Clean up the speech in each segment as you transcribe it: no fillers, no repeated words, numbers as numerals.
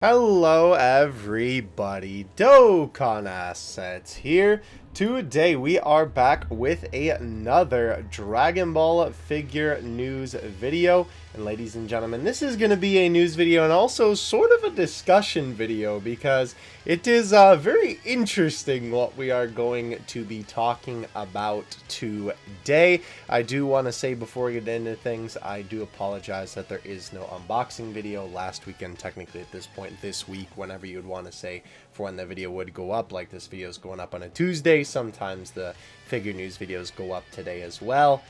Hello everybody, Dokkan Assets here. Today we are back with another Dragon Ball figure news video. And ladies and gentlemen, this is going to be a news video and also sort of a discussion video because it is very interesting what we are going to be talking about today. I do want to say before we get into things, I do apologize that there is no unboxing video last weekend, technically at this point this week, whenever you would want to say for when the video would go up. Like, this video is going up on a Tuesday. Sometimes the figure news videos go up today as well.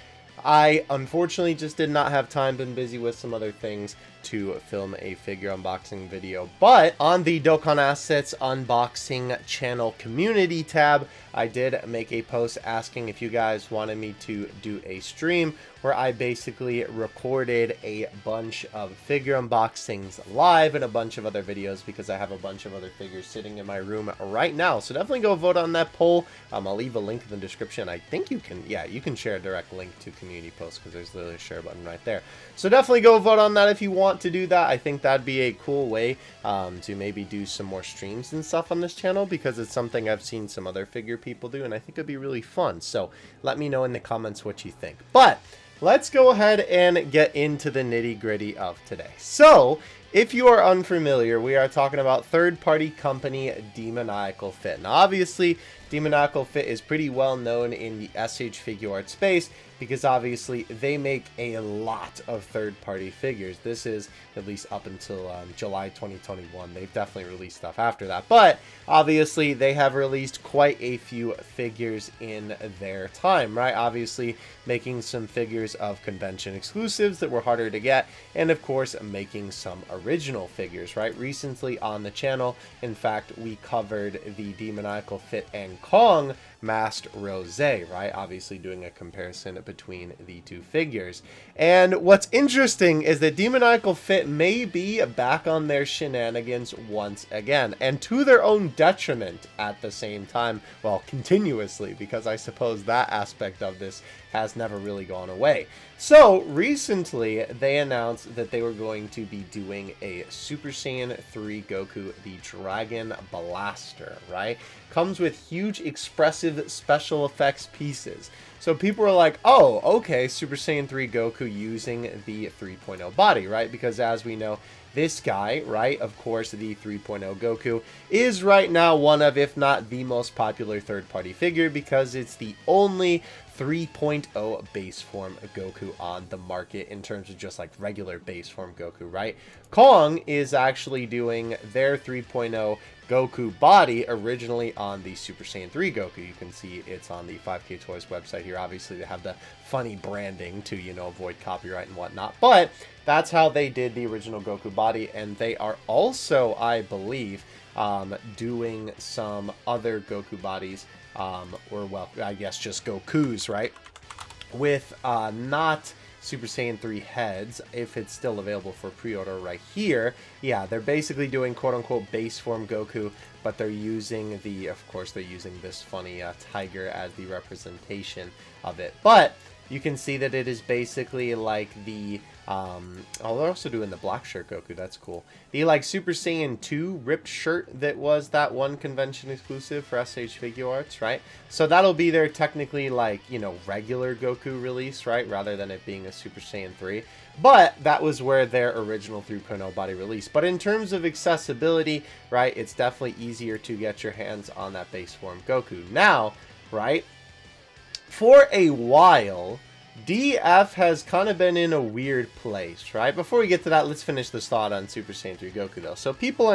I unfortunately just did not have time, been busy with some other things to film a figure unboxing video. But on the Dokkan Assets unboxing channel community tab, I did make a post asking if you guys wanted me to do a stream where I basically recorded a bunch of figure unboxings live and a bunch of other videos because I have a bunch of other figures sitting in my room right now. So definitely go vote on that poll. I'll leave a link in the description. I think you can, yeah, you can share a direct link to community posts because there's literally a share button right there. So definitely go vote on that if you want to do that. I think that'd be a cool way to maybe do some more streams and stuff on this channel because it's something I've seen some other figure people do and I think it'd be really fun. So let me know in the comments what you think. But let's go ahead and get into the nitty-gritty of today. So, if you are unfamiliar, we are talking about third-party company Demoniacal Fit. Now, obviously, Demoniacal Fit is pretty well known in the SH figure art space because obviously they make a lot of third-party figures. This is at least up until July 2021. They've definitely released stuff after that, but obviously they have released quite a few figures in their time, right? Obviously making some figures of convention exclusives that were harder to get, and of course making some original figures, right? Recently on the channel, in fact, we covered the Demoniacal Fit and Kong Masked Rosé, right? Obviously doing a comparison between the two figures. And what's interesting is that Demoniacal Fit may be back on their shenanigans once again, and to their own detriment at the same time, well, continuously, because I suppose that aspect of this has never really gone away. So recently they announced that they were going to be doing a Super Saiyan 3 Goku, the Dragon Blaster, right? Comes with huge expressive special effects pieces. So people were like, oh, okay, Super Saiyan 3 Goku using the 3.0 body, right? Because as we know, this guy, right, of course, the 3.0 Goku, is right now one of, if not the most popular third-party figure because it's the only 3.0 base form Goku on the market in terms of just like regular base form Goku, right? Kong is actually doing their 3.0 Goku body originally on the Super Saiyan 3 Goku. You can see it's on the 5K Toys website here. Obviously, they have the funny branding to, you know, avoid copyright and whatnot. But that's how they did the original Goku body. And they are also, I believe, doing some other Goku bodies, or, well, I guess just Gokus, right? With not Super Saiyan 3 heads, if it's still available for pre-order right here. Yeah, they're basically doing quote-unquote base form Goku, but they're using the, of course, they're using this funny tiger as the representation of it. But you can see that it is basically like the, oh, they're also doing the black shirt Goku, that's cool. The, like, Super Saiyan 2 ripped shirt that was that one convention exclusive for SH Figure Arts, right? So that'll be their technically, like, you know, regular Goku release, right? Rather than it being a Super Saiyan 3. But that was where their original 3.0 body released. But in terms of accessibility, right, it's definitely easier to get your hands on that base form Goku. Now, right, for a while, DF has kind of been in a weird place, right? Before we get to that, let's finish this thought on Super Saiyan 3 Goku, though. So the people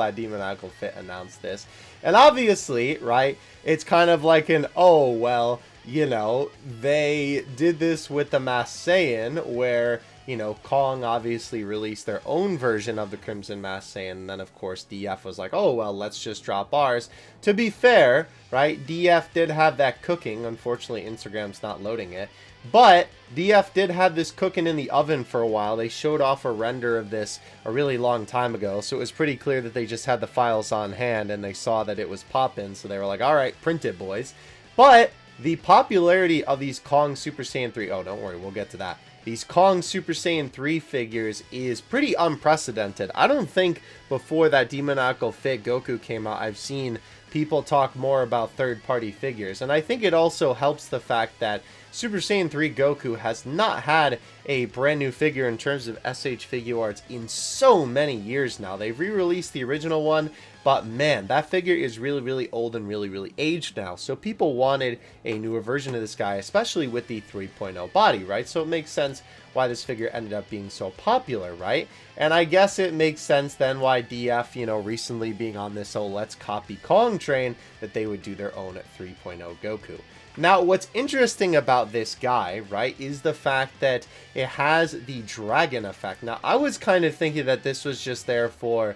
at Demoniacal Fit announced this. And obviously, right, it's kind of like an, oh, well, you know, they did this with the Masked Saiyan, where, you know, Kong obviously released their own version of the Crimson Masked Saiyan, and then of course DF was like, oh, well, let's just drop ours. To be fair, right, DF did have that cooking. Unfortunately, Instagram's not loading it. But DF did have this cooking in the oven for a while. They showed off a render of this a really long time ago, so it was pretty clear that they just had the files on hand and they saw that it was popping, so they were like, all right, print it, boys. But the popularity of these Kong Super Saiyan 3, oh, don't worry, we'll get to that, these Kong Super Saiyan 3 figures is pretty unprecedented. I don't think before that demoniacal fit Goku came out, I've seen people talk more about third-party figures. And I think it also helps the fact that Super Saiyan 3 Goku has not had a brand new figure in terms of SH Figuarts in so many years now. They've re-released the original one, but man, that figure is really, really old and really, really aged now. So people wanted a newer version of this guy, especially with the 3.0 body, right? So it makes sense why this figure ended up being so popular, right? And I guess it makes sense then why DF, you know, recently being on this, oh, let's copy Kong train, that they would do their own 3.0 Goku. Now, what's interesting about this guy, right, is the fact that it has the dragon effect. Now, I was kind of thinking that this was just there for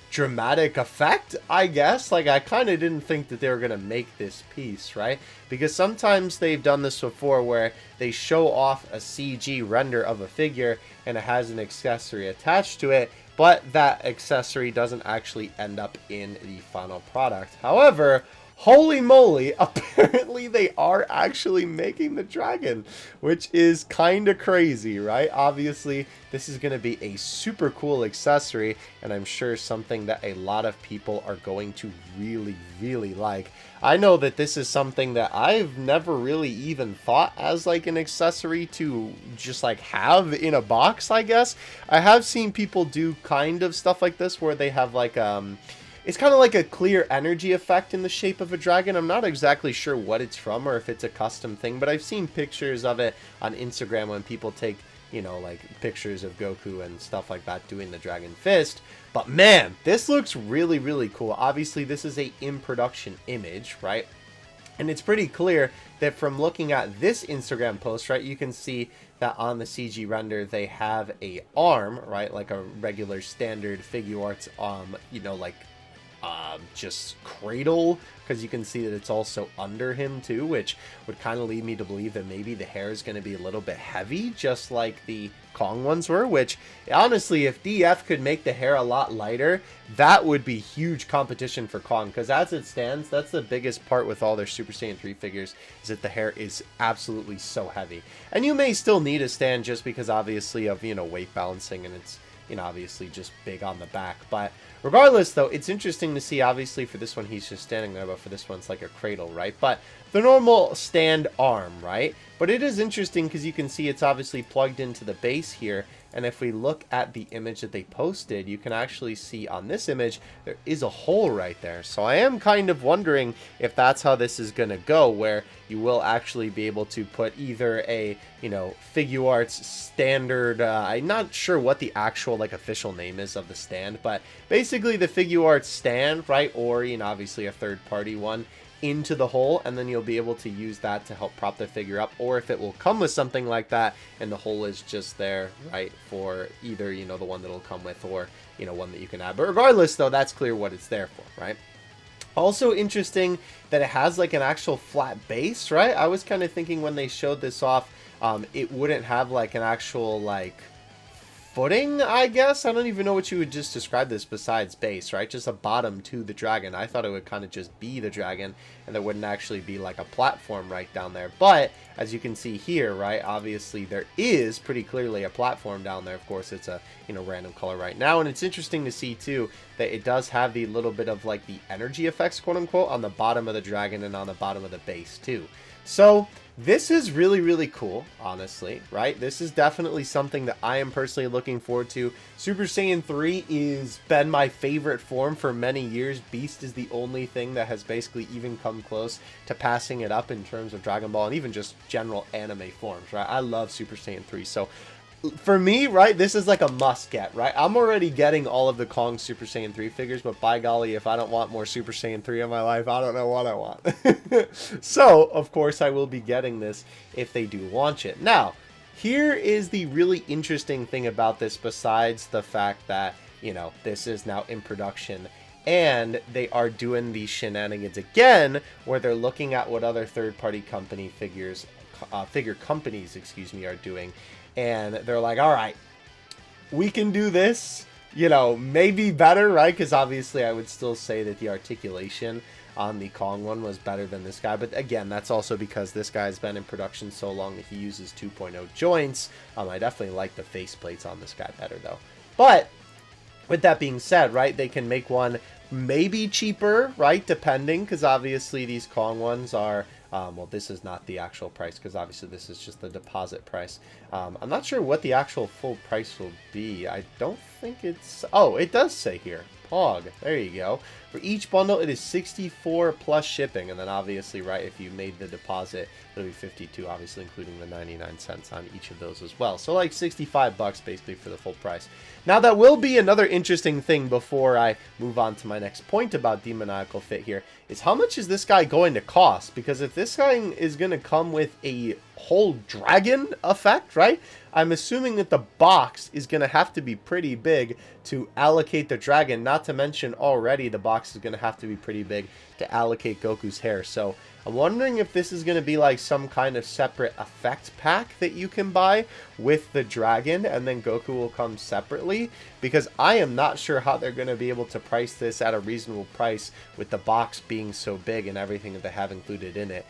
dramatic effect, I guess. Like, I kind of didn't think that they were going to make this piece, right? Because sometimes they've done this before where they show off a CG render of a figure and it has an accessory attached to it, but that accessory doesn't actually end up in the final product. However, holy moly, apparently they are actually making the dragon, which is kind of crazy, right? Obviously, this is going to be a super cool accessory, and I'm sure something that a lot of people are going to really, really like. I know that this is something that I've never really even thought as like an accessory to just like have in a box, I guess. I have seen people do kind of stuff like this where they have like it's kind of like a clear energy effect in the shape of a dragon. I'm not exactly sure what it's from or if it's a custom thing, but I've seen pictures of it on Instagram when people take, you know, like pictures of Goku and stuff like that doing the dragon fist. But man, this looks really, really cool. Obviously, this is a in-production image, right? And it's pretty clear that from looking at this Instagram post, right, you can see that on the CG render, they have a arm, right, like a regular standard Figuarts, you know, like just cradle, because you can see that it's also under him too, which would kind of lead me to believe that maybe the hair is going to be a little bit heavy, just like the Kong ones were, which honestly, if DF could make the hair a lot lighter, that would be huge competition for Kong, because as it stands, that's the biggest part with all their Super Saiyan 3 figures, is that the hair is absolutely so heavy. And you may still need a stand just because obviously of, you know, weight balancing, and it's, you know, obviously just big on the back. But regardless, though, it's interesting to see, obviously, for this one, he's just standing there, but for this one, it's like a cradle, right? But the normal stand arm, right? But it is interesting because you can see it's obviously plugged into the base here. And if we look at the image that they posted, you can actually see on this image, there is a hole right there. So I am kind of wondering if that's how this is going to go, where you will actually be able to put either a, you know, Figuarts standard, I'm not sure what the actual, like, official name is of the stand, but basically the Figuarts stand, right, or, you know, obviously a third-party one, into the hole, and then you'll be able to use that to help prop the figure up, or if it will come with something like that and the hole is just there, right, for either, you know, the one that'll come with, or, you know, one that you can add. But regardless, though, that's clear what it's there for, right? Also interesting that it has like an actual flat base, right? I was kind of thinking when they showed this off, it wouldn't have like an actual like footing, I guess. I don't even know what you would just describe this besides base, right? Just a bottom to the dragon. I thought it would kind of just be the dragon, and there wouldn't actually be like a platform right down there. But as you can see here, right, obviously there is pretty clearly a platform down there. Of course, it's a, you know, random color right now, and it's interesting to see too that it does have the little bit of like the energy effects, quote unquote, on the bottom of the dragon and on the bottom of the base too. So this is really, really cool, honestly, right? This is definitely something that I am personally looking forward to. Super Saiyan 3 is been my favorite form for many years. Beast is the only thing that has basically even come close to passing it up in terms of Dragon Ball and even just general anime forms, right? I love Super Saiyan 3. So for me, right, this is like a must get, right? I'm already getting all of the Kong Super Saiyan 3 figures, but by golly, if I don't want more Super Saiyan 3 in my life, I don't know what I want. So, of course, I will be getting this if they do launch it. Now, here is the really interesting thing about this, besides the fact that, you know, this is now in production, and they are doing these shenanigans again, where they're looking at what other third-party company figure companies, excuse me, are doing. And they're like, all right, we can do this, you know, maybe better, right? Because obviously I would still say that the articulation on the Kong one was better than this guy. But again, that's also because this guy's been in production so long that he uses 2.0 joints. I definitely like the faceplates on this guy better, though. But with that being said, right, they can make one maybe cheaper, right, depending, because obviously these Kong ones are, well, this is not the actual price, because obviously this is just the deposit price. I'm not sure what the actual full price will be. I don't think it's, oh, it does say here, Pog, there you go. For each bundle, it is 64 plus shipping, and then obviously, right, if you made the deposit, it'll be 52, obviously including the 99 cents on each of those as well. So like 65 bucks basically for the full price. Now that will be another interesting thing before I move on to my next point about Demoniacal Fit here, is how much is this guy going to cost? Because if this guy is going to come with a whole dragon effect, right? I'm assuming that the box is going to have to be pretty big to allocate the dragon, not to mention already the box is going to have to be pretty big to allocate Goku's hair. So I'm wondering if this is going to be like some kind of separate effect pack that you can buy with the dragon, and then Goku will come separately, because I am not sure how they're going to be able to price this at a reasonable price with the box being so big and everything that they have included in it.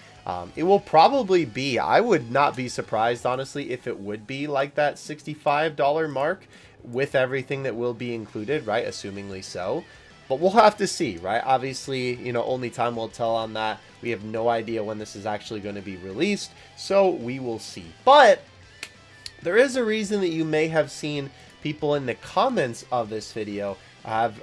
It will probably be, I would not be surprised, honestly, if it would be like that $65 mark with everything that will be included, right? Assumingly so. But we'll have to see, right? Obviously, you know, only time will tell on that. We have no idea when this is actually going to be released, so we will see. But there is a reason that you may have seen people in the comments of this video of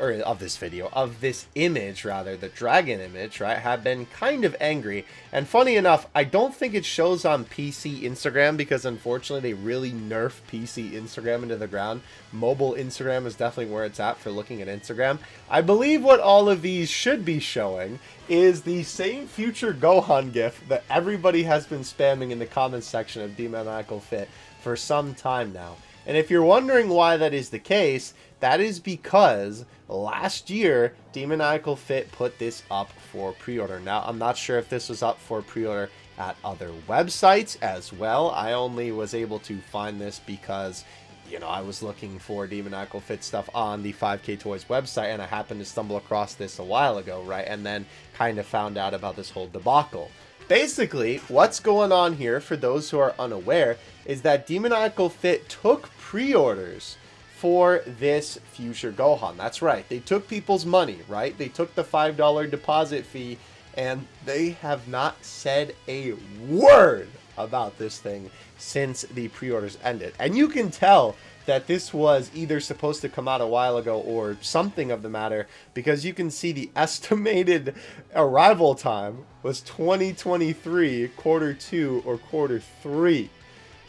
this image, rather, the dragon image, right, have been kind of angry. And funny enough, I don't think it shows on PC Instagram, because unfortunately they really nerf PC Instagram into the ground. Mobile Instagram is definitely where it's at for looking at Instagram. I believe what all of these should be showing is the same future Gohan gif that everybody has been spamming in the comments section of Demoniacal Fit for some time now. And if you're wondering why that is the case, that is because last year, Demoniacal Fit put this up for pre-order. Now, I'm not sure if this was up for pre-order at other websites as well. I only was able to find this because, you know, I was looking for Demoniacal Fit stuff on the 5K Toys website, and I happened to stumble across this a while ago, right? And then kind of found out about this whole debacle. Basically, what's going on here, for those who are unaware, is that Demoniacal Fit took pre-orders for this future Gohan. That's right. They took people's money, right? They took the $5 deposit fee, and they have not said a word about this thing since the pre-orders ended. And you can tell that this was either supposed to come out a while ago or something of the matter, because you can see the estimated arrival time was 2023 quarter 2 or quarter 3.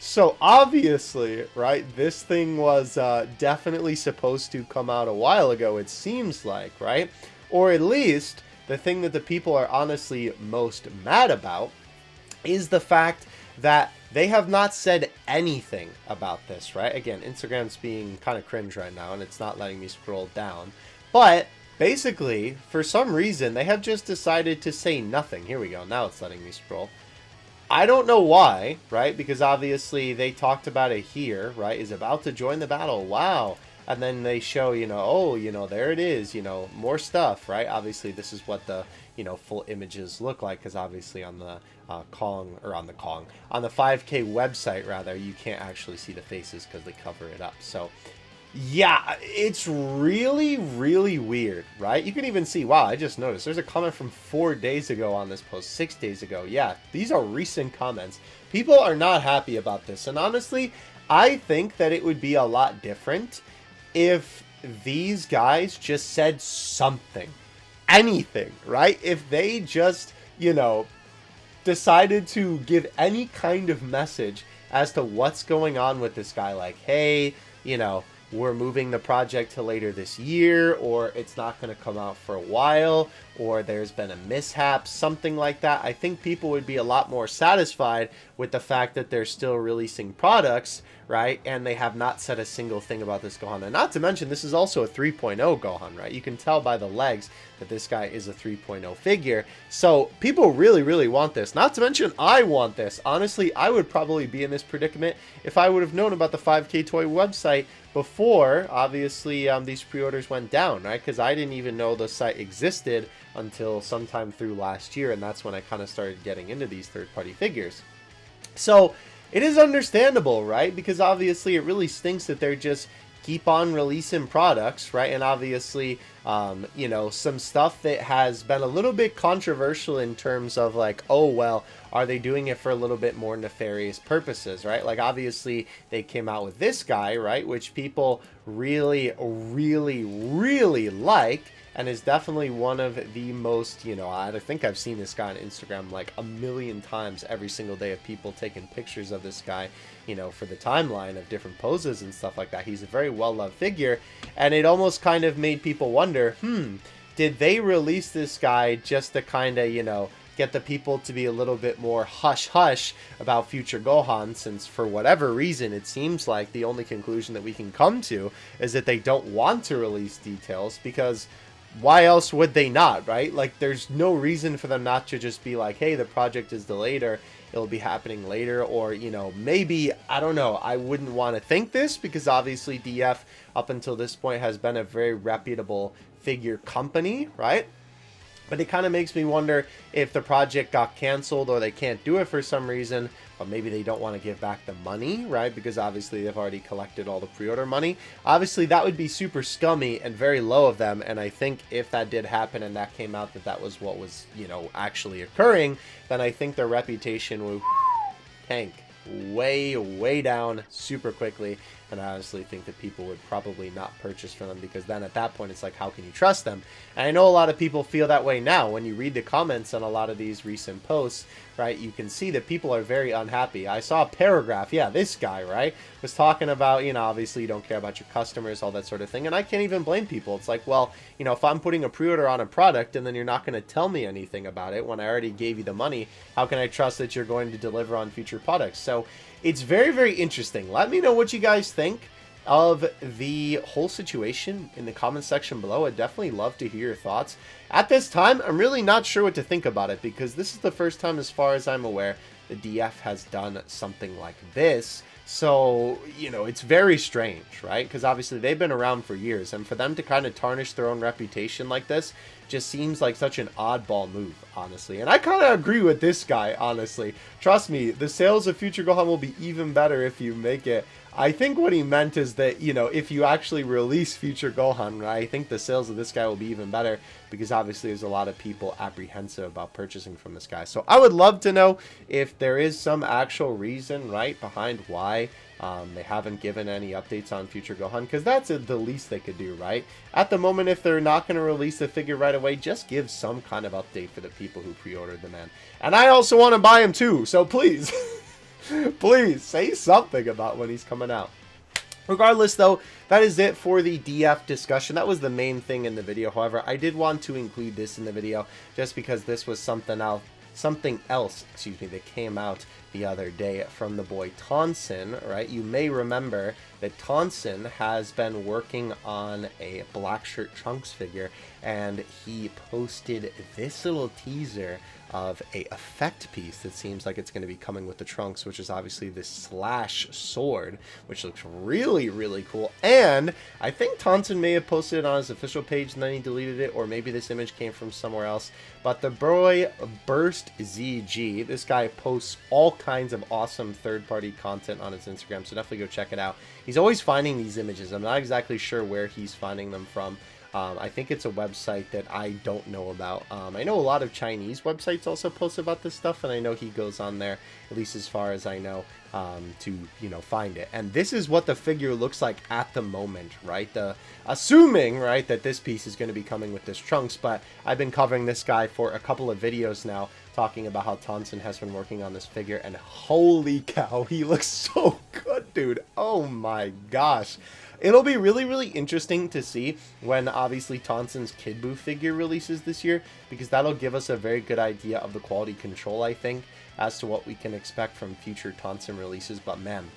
So obviously, right, this thing was definitely supposed to come out a while ago, it seems like, right? Or at least the thing that the people are honestly most mad about is the fact that they have not said anything about this, right? Again, Instagram's being kind of cringe right now, and it's not letting me scroll down. But basically, for some reason, they have just decided to say nothing. Here we go. Now it's letting me scroll. I don't know why, right? Because obviously they talked about it here, right? Is about to join the battle. Wow. And then they show, you know, oh, you know, there it is, you know, more stuff, right? Obviously, this is what the, you know, full images look like, because obviously on the on the 5K website, rather, you can't actually see the faces because they cover it up. So, yeah, it's really, really weird, right? You can even see, wow, I just noticed there's a comment from 4 days ago on this post, 6 days ago. Yeah, these are recent comments. People are not happy about this. And honestly, I think that it would be a lot different if these guys just said something, anything, right? If they just, you know, decided to give any kind of message as to what's going on with this guy, like, hey, you know, we're moving the project to later this year, or it's not going to come out for a while, or there's been a mishap, something like that. I think people would be a lot more satisfied with the fact that they're still releasing products, right? And they have not said a single thing about this Gohan. And not to mention, this is also a 3.0 Gohan, right? You can tell by the legs that this guy is a 3.0 figure. So people really, really want this. Not to mention, I want this. Honestly, I would probably be in this predicament if I would have known about the 5K Toy website before, obviously, these pre-orders went down, right? Because I didn't even know the site existed until sometime through last year, and that's when I kind of started getting into these third-party figures. So it is understandable, right? Because obviously it really stinks that they're just keep on releasing products, right? And obviously, you know, some stuff that has been a little bit controversial in terms of like, oh, well, are they doing it for a little bit more nefarious purposes, right? Like, obviously, they came out with this guy, right? Which people really, really, really like. And is definitely one of the most, you know, I think I've seen this guy on Instagram like a million times every single day of people taking pictures of this guy, you know, for the timeline of different poses and stuff like that. He's a very well-loved figure, and it almost kind of made people wonder, did they release this guy just to kind of, you know, get the people to be a little bit more hush-hush about future Gohan, since for whatever reason it seems like the only conclusion that we can come to is that they don't want to release details, because why else would they not, right? Like, there's no reason for them not to just be like, hey, the project is delayed, or it'll be happening later, or, you know, maybe, I don't know, I wouldn't want to think this, because obviously DF up until this point has been a very reputable figure company, right? But it kind of makes me wonder if the project got canceled or they can't do it for some reason, or maybe they don't want to give back the money, right? Because obviously they've already collected all the pre-order money. Obviously that would be super scummy and very low of them, and I think if that did happen and that came out that that was what was, you know, actually occurring, then I think their reputation would tank way down super quickly. And I honestly think that people would probably not purchase from them, because then at that point it's like, how can you trust them? And I know a lot of people feel that way now. When you read the comments on a lot of these recent posts, right, you can see that people are very unhappy. I saw a paragraph, yeah, this guy, right, was talking about, you know, obviously you don't care about your customers, all that sort of thing, and I can't even blame people. It's like, well, you know, if I'm putting a pre-order on a product and then you're not going to tell me anything about it when I already gave you the money, how can I trust that you're going to deliver on future products? So it's very interesting. Let me know what you guys think of the whole situation in the comment section below. I'd definitely love to hear your thoughts. At this time, I'm really not sure what to think about it, because this is the first time, as far as I'm aware, the DF has done something like this. So, you know, it's very strange, right? Because obviously they've been around for years, and for them to kind of tarnish their own reputation like this just seems like such an oddball move, honestly. And I kind of agree with this guy, honestly. Trust me, the sales of Future Gohan will be even better if you make it. I think what he meant is that, you know, if you actually release Future Gohan, right, I think the sales of this guy will be even better, because obviously there's a lot of people apprehensive about purchasing from this guy. So I would love to know if there is some actual reason, right, behind why they haven't given any updates on Future Gohan, because that's the least they could do, right? At the moment, if they're not going to release the figure right away, just give some kind of update for the people who pre-ordered the man. And I also want to buy him too, so please, please say something about when he's coming out. Regardless, though, that is it for the DF discussion. That was the main thing in the video. However, I did want to include this in the video just because this was something else, that came out the other day from the boy Tonson, right? You may remember that Tonson has been working on a Black Shirt Trunks figure, and he posted this little teaser of a effect piece that seems like it's going to be coming with the Trunks, which is obviously this slash sword, which looks really cool. And I think Tonson may have posted it on his official page and then he deleted it, or maybe this image came from somewhere else. But the boy Burst ZG, this guy posts all kinds of awesome third-party content on his Instagram, so definitely go check it out. He's always finding these images. I'm not exactly sure where he's finding them from. I think it's a website that I don't know about. I know a lot of Chinese websites also post about this stuff, and I know he goes on there, at least as far as I know, to, you know, find it. And this is what the figure looks like at the moment, right? Assuming, right, that this piece is going to be coming with this Trunks, but I've been covering this guy for a couple of videos now, talking about how Tonson has been working on this figure, and holy cow, he looks so good, dude. Oh my gosh. It'll be really interesting to see when obviously Tonson's Kid Buu figure releases this year, because that'll give us a very good idea of the quality control, I think, as to what we can expect from future Tonson releases. But man,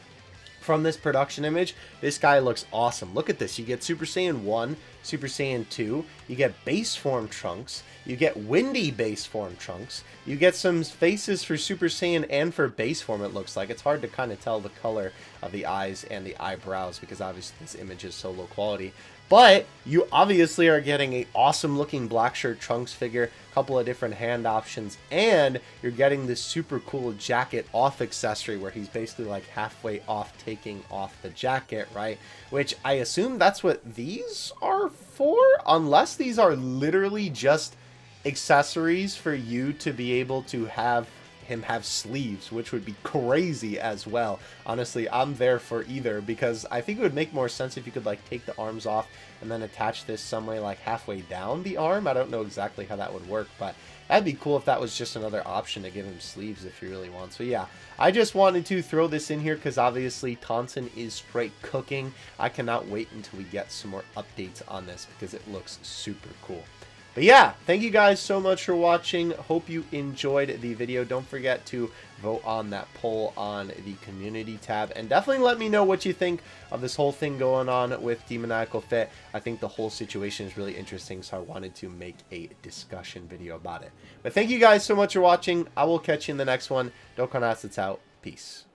from this production image, this guy looks awesome. Look at this. You get Super Saiyan 1, Super Saiyan 2, you get base form Trunks, you get Windy base form Trunks, you get some faces for Super Saiyan and for base form, it looks like. It's hard to kind of tell the color of the eyes and the eyebrows because obviously this image is so low quality. But you obviously are getting a awesome looking black shirt Trunks figure, a couple of different hand options, and you're getting this super cool jacket off accessory where he's basically like halfway off taking off the jacket, right? Which I assume that's what these are for, unless these are literally just accessories for you to be able to have him have sleeves, which would be crazy as well. Honestly, I'm there for either, because I think it would make more sense if you could like take the arms off and then attach this some way like halfway down the arm. I don't know exactly how that would work, but that'd be cool if that was just another option to give him sleeves if he really wants. So yeah, I just wanted to throw this in here because obviously Tonson is straight cooking. I cannot wait until we get some more updates on this because it looks super cool. But yeah, thank you guys so much for watching. Hope you enjoyed the video. Don't forget to vote on that poll on the community tab. And definitely let me know what you think of this whole thing going on with Demoniacal Fit. I think the whole situation is really interesting, so I wanted to make a discussion video about it. But thank you guys so much for watching. I will catch you in the next one. Dokkan Assets out. Peace.